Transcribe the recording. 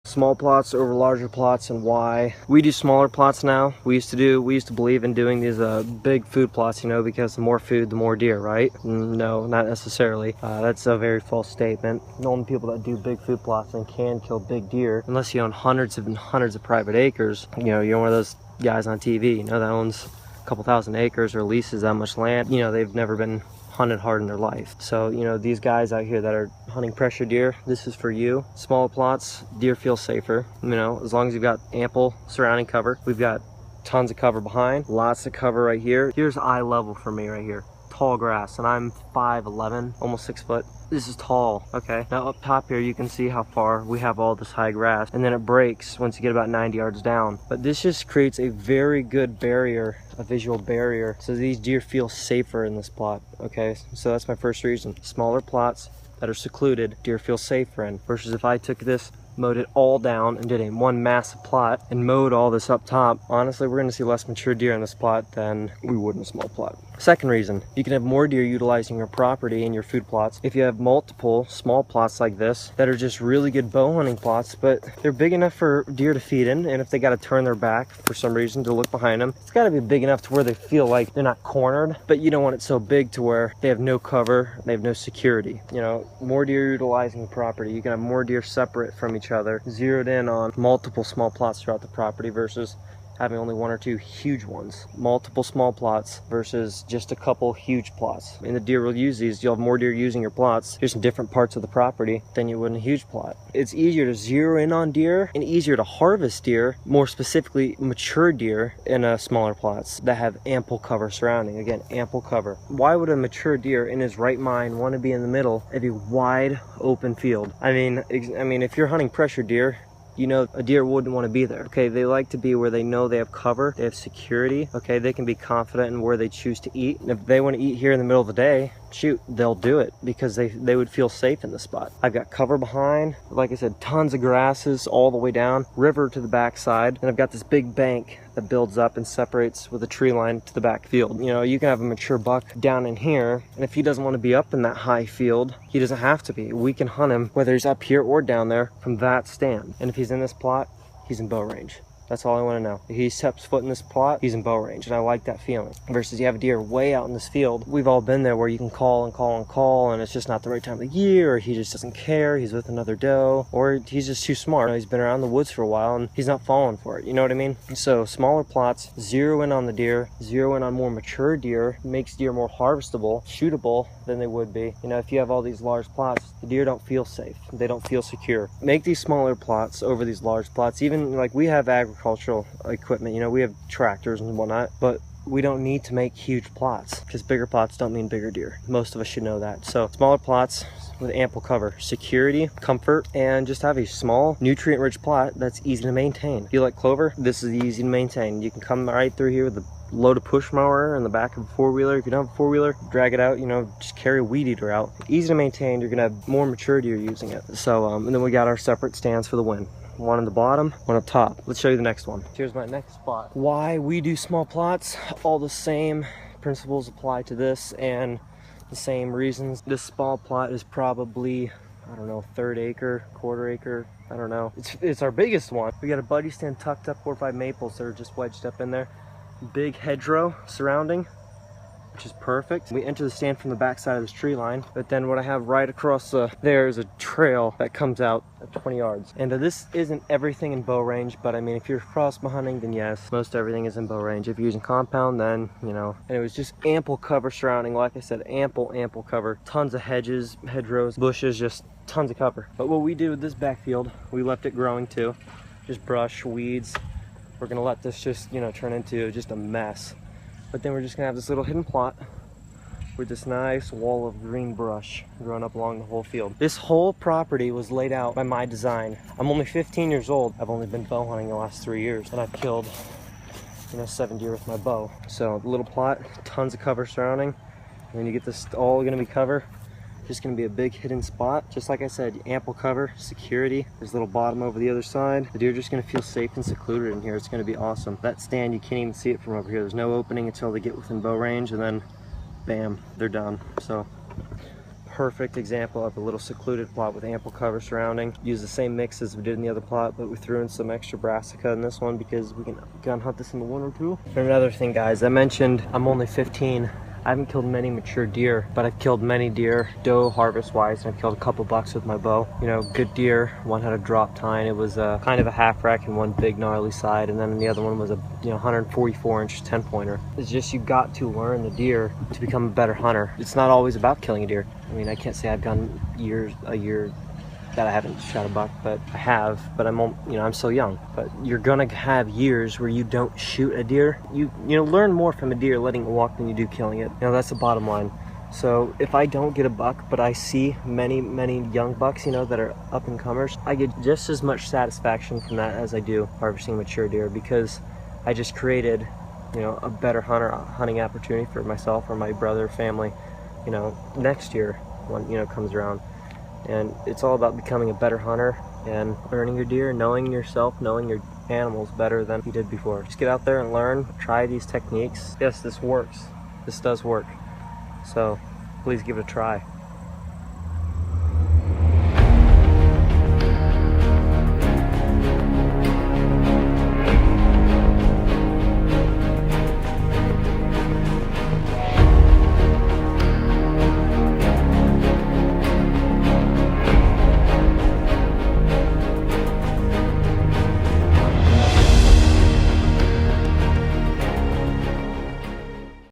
Small plots over larger plots and why. We do smaller plots now. We used to believe in doing these big food plots, you know, because the more food, the more deer, right? No, not necessarily. That's a very false statement. The only people that do big food plots and can kill big deer, unless you own hundreds and hundreds of private acres, you know, you're one of those guys on TV, you know, that owns a couple thousand acres or leases that much land. You know, they've never been hunted hard in their life. So, you know, these guys out here that are hunting pressure deer, this is for you. Small plots, deer feel safer, you know, as long as you've got ample surrounding cover. We've got tons of cover behind, lots of cover right here. Here's eye level for me right here. Tall grass, and I'm 5'11", almost 6 foot. This is tall, okay? Now up top here, you can see how far we have all this high grass, and then it breaks once you get about 90 yards down. But this just creates a very good barrier, a visual barrier, so these deer feel safer in this plot, okay? So that's my first reason. Smaller plots that are secluded, deer feel safer in, versus if I took this, mowed it all down and did one massive plot and mowed all this up top, honestly, we're gonna see less mature deer in this plot than we would in a small plot. Second reason, you can have more deer utilizing your property in your food plots if you have multiple small plots like this that are just really good bow hunting plots, but they're big enough for deer to feed in, and if they gotta turn their back for some reason to look behind them, it's gotta be big enough to where they feel like they're not cornered, but you don't want it so big to where they have no cover, they have no security. You know, more deer utilizing the property, you can have more deer separate from each other, zeroed in on multiple small plots throughout the property versus having only one or two huge ones. Multiple small plots versus just a couple huge plots. And the deer will use these. You'll have more deer using your plots just in different parts of the property than you would in a huge plot. It's easier to zero in on deer and easier to harvest deer, more specifically mature deer, in smaller plots that have ample cover surrounding. Again, ample cover. Why would a mature deer in his right mind want to be in the middle of a wide open field? I mean, if you're hunting pressure deer, you know a deer wouldn't want to be there. Okay, they like to be where they know they have cover, they have security, okay, they can be confident in where they choose to eat. And if they want to eat here in the middle of the day, shoot, they'll do it because they would feel safe in the spot. I've got cover behind, like I said, tons of grasses all the way down, river to the backside, and I've got this big bank that builds up and separates with a tree line to the back field. You know, you can have a mature buck down in here, and if he doesn't want to be up in that high field, he doesn't have to be. We can hunt him, whether he's up here or down there, from that stand. And if he's in this plot, he's in bow range. That's all I want to know. If he steps foot in this plot, he's in bow range, and I like that feeling. Versus you have a deer way out in this field. We've all been there where you can call and call and call, and it's just not the right time of the year, or he just doesn't care, he's with another doe, or he's just too smart. You know, he's been around the woods for a while, and he's not falling for it, you know what I mean? So smaller plots, zero in on the deer, zero in on more mature deer, makes deer more harvestable, shootable than they would be. You know, if you have all these large plots, the deer don't feel safe, they don't feel secure. Make these smaller plots over these large plots. Even like we have agricultural equipment, you know, we have tractors and whatnot, but we don't need to make huge plots because bigger plots don't mean bigger deer. Most of us should know that. So smaller plots with ample cover, security, comfort, and just have a small nutrient-rich plot that's easy to maintain. If you like clover, this is easy to maintain. You can come right through here with a load a push mower in the back of a four-wheeler. If you don't have a four-wheeler, drag it out, you know, just carry a weed eater out. Easy to maintain, you're gonna have more mature deer using it. So and then we got our separate stands for the win. One on the bottom, one up top. Let's show you the next one. Here's my next spot. Why we do small plots, all the same principles apply to this and the same reasons. This small plot is probably, I don't know, third acre, quarter acre, I don't know. It's our biggest one. We got a buddy stand tucked up 4 or 5 maples that are just wedged up in there. Big hedgerow surrounding, which is perfect. We enter the stand from the back side of this tree line, but then what I have right across there is a trail that comes out at 20 yards. And this isn't everything in bow range, but I mean, if you're crossbow hunting, then yes, most everything is in bow range. If you're using compound, then, you know, and it was just ample cover surrounding, like I said, ample cover. Tons of hedges, hedgerows, bushes, just tons of cover. But what we did with this backfield, we left it growing too. Just brush, weeds. We're gonna let this just, you know, turn into just a mess. But then we're just gonna have this little hidden plot with this nice wall of green brush growing up along the whole field. This whole property was laid out by my design. I'm only 15 years old. I've only been bow hunting the last 3 years, and I've killed, you know, 7 deer with my bow. So little plot, tons of cover surrounding, and then you get this all gonna be cover. Just gonna be a big hidden spot. Just like I said, ample cover, security. There's a little bottom over the other side. The deer are just gonna feel safe and secluded in here. It's gonna be awesome. That stand, you can't even see it from over here. There's no opening until they get within bow range, and then bam, they're done. So perfect example of a little secluded plot with ample cover surrounding. Use the same mix as we did in the other plot, but we threw in some extra brassica in this one because we can gun hunt this in the winter too. And another thing, guys, I mentioned I'm only 15. I haven't killed many mature deer, but I've killed many deer doe harvest wise, and I've killed a couple bucks with my bow. You know, good deer. One had a drop tine. It was kind of a half rack and one big gnarly side, and then the other one was a 144 inch 10 pointer. It's just, you got to learn the deer to become a better hunter. It's not always about killing a deer. I mean, I can't say I've gone a year that I haven't shot a buck, but I have. But I'm so young. But you're gonna have years where you don't shoot a deer. You learn more from a deer letting it walk than you do killing it. That's the bottom line. So if I don't get a buck, but I see many young bucks, that are up and comers, I get just as much satisfaction from that as I do harvesting mature deer, because I just created, a better hunting opportunity for myself or my brother, family, next year when comes around. And it's all about becoming a better hunter and learning your deer, knowing yourself, knowing your animals better than you did before. Just get out there and learn, try these techniques. Yes, this works. This does work. So please give it a try.